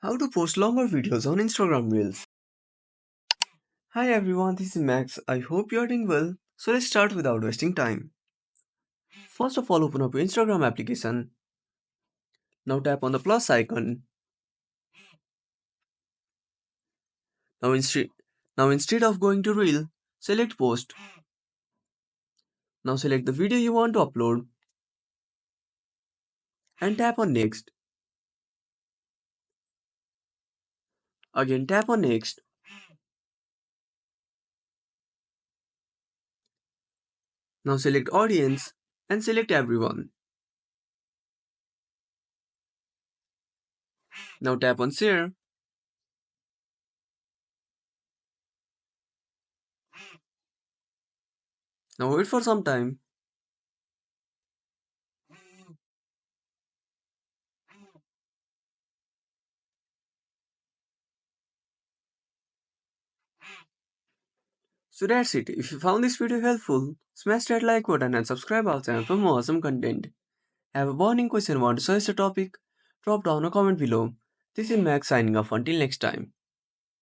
How to post longer videos on Instagram Reels. Hi everyone, this is Max. I hope you are doing well. So let's start without wasting time. First of all, open up your Instagram application. Now tap on the plus icon. Now instead now instead of going to Reel, select post. Now select the video you want to upload and tap on next. Again tap on next. Now select audience and select everyone. Now tap on share. Now wait for some time. So that's it. If you found this video helpful, smash that like button and subscribe our channel for more awesome content. Have a burning question, want to suggest a topic? Drop down a comment below. This is Max signing off until next time.